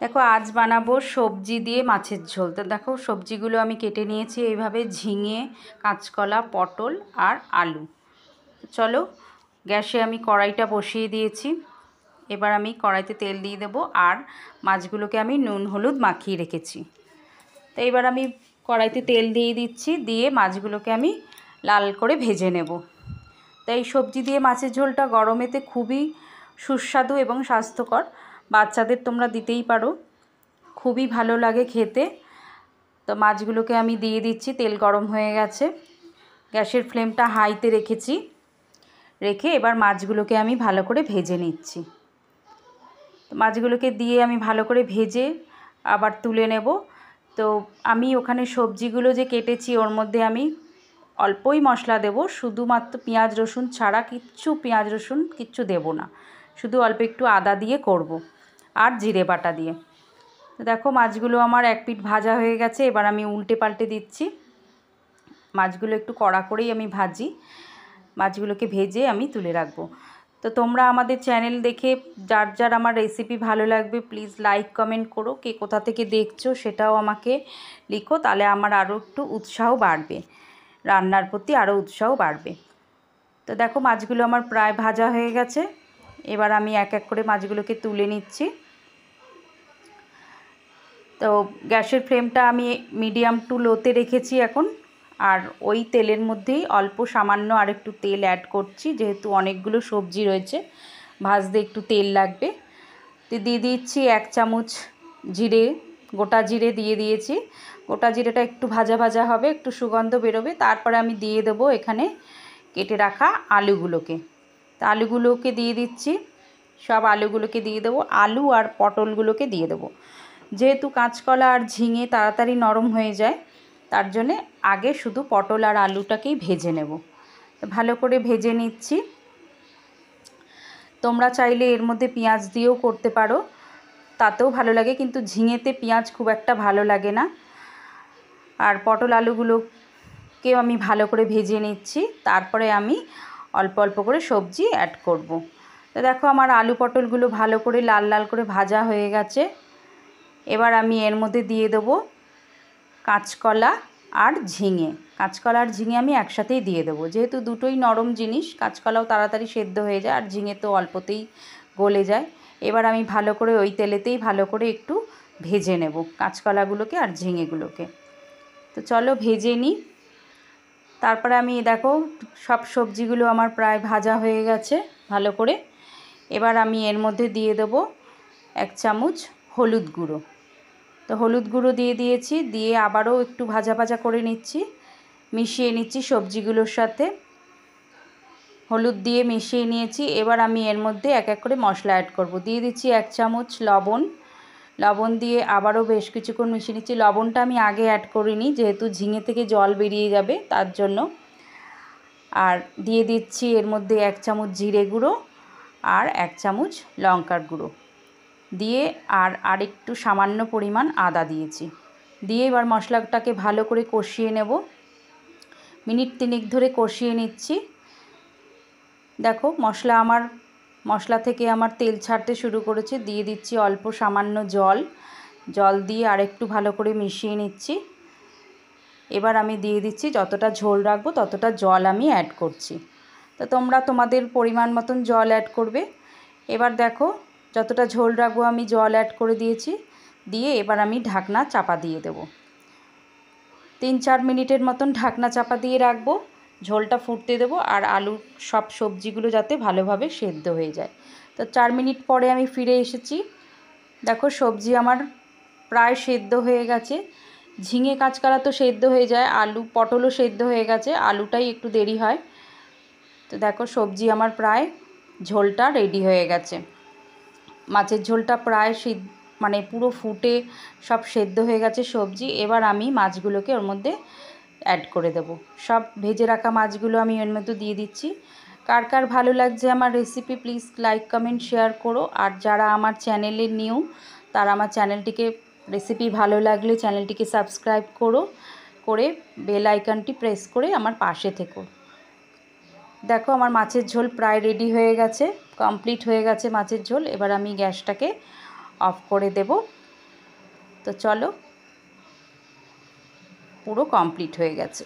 দেখো আজ বানাবো সবজি দিয়ে মাছের ঝোল। তো দেখো সবজিগুলো আমি কেটে নিয়েছি এইভাবে, ঝিঙে, কাঁচকলা, পটল আর আলু। চলো গ্যাসে আমি কড়াইটা বসিয়ে দিয়েছি। এবার আমি কড়াইতে তেল দিয়ে দেবো আর মাছগুলোকে আমি নুন হলুদ মাখিয়ে রেখেছি। তো এবার আমি কড়াইতে তেল দিয়ে দিচ্ছি, দিয়ে মাছগুলোকে আমি লাল করে ভেজে নেব। তো এই সবজি দিয়ে মাছের ঝোলটা গরমেতে খুবই সুস্বাদু এবং স্বাস্থ্যকর। বাচ্চাদের তোমরা দিতেই পারো, খুবই ভালো লাগে খেতে। তো মাছগুলোকে আমি দিয়ে দিচ্ছি, তেল গরম হয়ে গেছে, গ্যাসের ফ্লেমটা হাইতে রেখেছি। রেখে এবার মাছগুলোকে আমি ভালো করে ভেজে নিচ্ছি। তো মাছগুলোকে দিয়ে আমি ভালো করে ভেজে আবার তুলে নেব। তো আমি ওখানে সবজিগুলো যে কেটেছি ওর মধ্যে আমি অল্পই মশলা দেব, শুধুমাত্র পেঁয়াজ রসুন ছাড়া, পেঁয়াজ রসুন কিচ্ছু দেব না, শুধু অল্প একটু আদা দিয়ে করব আর জিরে বাটা দিয়ে। তো দেখো মাছগুলো আমার এক পিঠ ভাজা হয়ে গেছে, এবার আমি উল্টে পাল্টে দিচ্ছি। মাছগুলো একটু কড়া করেই আমি ভাজি, মাছগুলোকে ভেজে আমি তুলে রাখবো। তো তোমরা আমাদের চ্যানেল দেখে যার যার আমার রেসিপি ভালো লাগবে প্লিজ লাইক কমেন্ট করো, কে কোথা থেকে দেখছো সেটাও আমাকে লিখো, তাহলে আমার আরও একটু উৎসাহ বাড়বে, রান্নার প্রতি আরও উৎসাহ বাড়বে। তো দেখো মাছগুলো আমার প্রায় ভাজা হয়ে গেছে, এবার আমি এক এক করে মাছগুলোকে তুলে নিচ্ছি। তো গ্যাসের ফ্লেমটা আমি মিডিয়াম টু লোতে রেখেছি এখন। আর ওই তেলের মধ্যেই অল্প সামান্য আর একটু তেল অ্যাড করছি, যেহেতু অনেকগুলো সবজি রয়েছে, ভাজতে একটু তেল লাগবে। তো দিয়ে দিচ্ছি 1 চামচ জিরে, গোটা জিরে দিয়ে দিয়েছি। গোটা জিরেটা একটু ভাজা ভাজা হবে, একটু সুগন্ধ বেরোবে, তারপরে আমি দিয়ে দেবো এখানে কেটে রাখা আলুগুলোকে। তো আলুগুলোকে দিয়ে দিচ্ছি, সব আলুগুলোকে দিয়ে দেবো, আলু আর পটলগুলোকে দিয়ে দেবো। যেহেতু কাঁচকলা আর ঝিঙে তাড়াতাড়ি নরম হয়ে যায়, তার জন্যে আগে শুধু পটল আর আলুটাকেই ভেজে নেব। ভালো করে ভেজে নিচ্ছি। তোমরা চাইলে এর মধ্যে পেঁয়াজ দিয়েও করতে পারো, তাতেও ভালো লাগে, কিন্তু ঝিঙেতে পেঁয়াজ খুব একটা ভালো লাগে না। আর পটল আলুগুলোকেও আমি ভালো করে ভেজে নিচ্ছি, তারপরে আমি অল্প অল্প করে সবজি অ্যাড করব। তো দেখো আমার আলু পটলগুলো ভালো করে লাল লাল করে ভাজা হয়ে গেছে। এবার আমি এর মধ্যে দিয়ে দেবো কাঁচকলা আর ঝিঙে। কাঁচকলা আর ঝিঙে আমি একসাথেই দিয়ে দেবো, যেহেতু দুটোই নরম জিনিস, কাঁচকলাও তাড়াতাড়ি সেদ্ধ হয়ে যায় আর ঝিঙে তো অল্পতেই গলে যায়। এবার আমি ভালো করে ওই তেলেতেই ভালো করে একটু ভেজে নেব কাঁচকলাগুলোকে আর ঝিঙেগুলোকে। তো চলো ভেজে নিই। তারপরে আমি দেখো সব সবজিগুলো আমার প্রায় ভাজা হয়ে গেছে ভালো করে। এবার আমি এর মধ্যে দিয়ে দেবো 1 চামচ হলুদ গুঁড়ো। তো হলুদ গুঁড়ো দিয়ে দিয়েছি, দিয়ে আবারও একটু ভাজা ভাজা করে নিচ্ছি, মিশিয়ে নিচ্ছি সবজিগুলোর সাথে। হলুদ দিয়ে মিশিয়ে নিয়েছি। এবার আমি এর মধ্যে এক এক করে মশলা অ্যাড করব। দিয়ে দিচ্ছি 1 চামচ লবণ। লবণ দিয়ে আবারও বেশ কিছুক্ষণ মিশিয়ে নিচ্ছি। লবণটা আমি আগে অ্যাড করিনি, যেহেতু ঝিঙে থেকে জল বেরিয়ে যাবে তার জন্য। আর দিয়ে দিচ্ছি এর মধ্যে 1 চামচ জিরে গুঁড়ো আর 1 চামচ লঙ্কার গুঁড়ো দিয়ে আর একটু সামান্য পরিমাণ আদা দিয়েছি। দিয়ে এবার মশলাটাকে ভালো করে কষিয়ে নেব, মিনিট 3 ধরে কষিয়ে নিচ্ছি। দেখো মশলা থেকে আমার তেল ছাড়তে শুরু করেছে। দিয়ে দিচ্ছি অল্প সামান্য জল দিয়ে আর একটু ভালো করে মিশিয়ে নিচ্ছি। এবার আমি দিয়ে দিচ্ছি, যতটা ঝোল রাখবো ততটা জল আমি অ্যাড করছি। তো তোমরা তোমাদের পরিমাণ মতন জল অ্যাড করবে। এবার দেখো যতটা ঝোল রাখবো আমি জল অ্যাড করে দিয়েছি। দিয়ে এবার আমি ঢাকনা চাপা দিয়ে দেবো। 3-4 মিনিটের মতন ঢাকনা চাপা দিয়ে রাখবো, ঝোলটা ফুটতে দেবো আর আলু সব সবজিগুলো যাতে ভালোভাবে সেদ্ধ হয়ে যায়। তো 4 মিনিট পরে আমি ফিরে এসেছি। দেখো সবজি আমার প্রায় সেদ্ধ হয়ে গেছে। ঝিঙে কাঁচকলা তো সেদ্ধ হয়ে যায়, আলু পটলও সেদ্ধ হয়ে গেছে, আলুটাই একটু দেরি হয়। তো দেখো সবজি আমার প্রায় ঝোলটা রেডি হয়ে গেছে। মাছের ঝোলটা প্রায় মানে পুরো ফুটে সব সেদ্ধ হয়ে গেছে সবজি। এবার আমি মাছগুলোকে ওর মধ্যে অ্যাড করে দেব। সব ভেজে রাখা মাছগুলো আমি এর মধ্যে দিয়ে দিচ্ছি। কার কার ভালো লাগছে আমার recipe please like comment share করো। আর যারা আমার চ্যানেলে নিউ তারা আমার চ্যানেলটিকে, রেসিপি ভালো লাগলে চ্যানেলটিকে সাবস্ক্রাইব করে বেল আইকনটি প্রেস করে আমার পাশে থেকো। দেখো আমার মাছের ঝোল প্রায় রেডি হয়ে গেছে, কমপ্লিট হয়ে গেছে মাছের ঝোল। এবার আমি গ্যাসটাকে অফ করে দেব। তো চলো, পুরো কমপ্লিট হয়ে গেছে।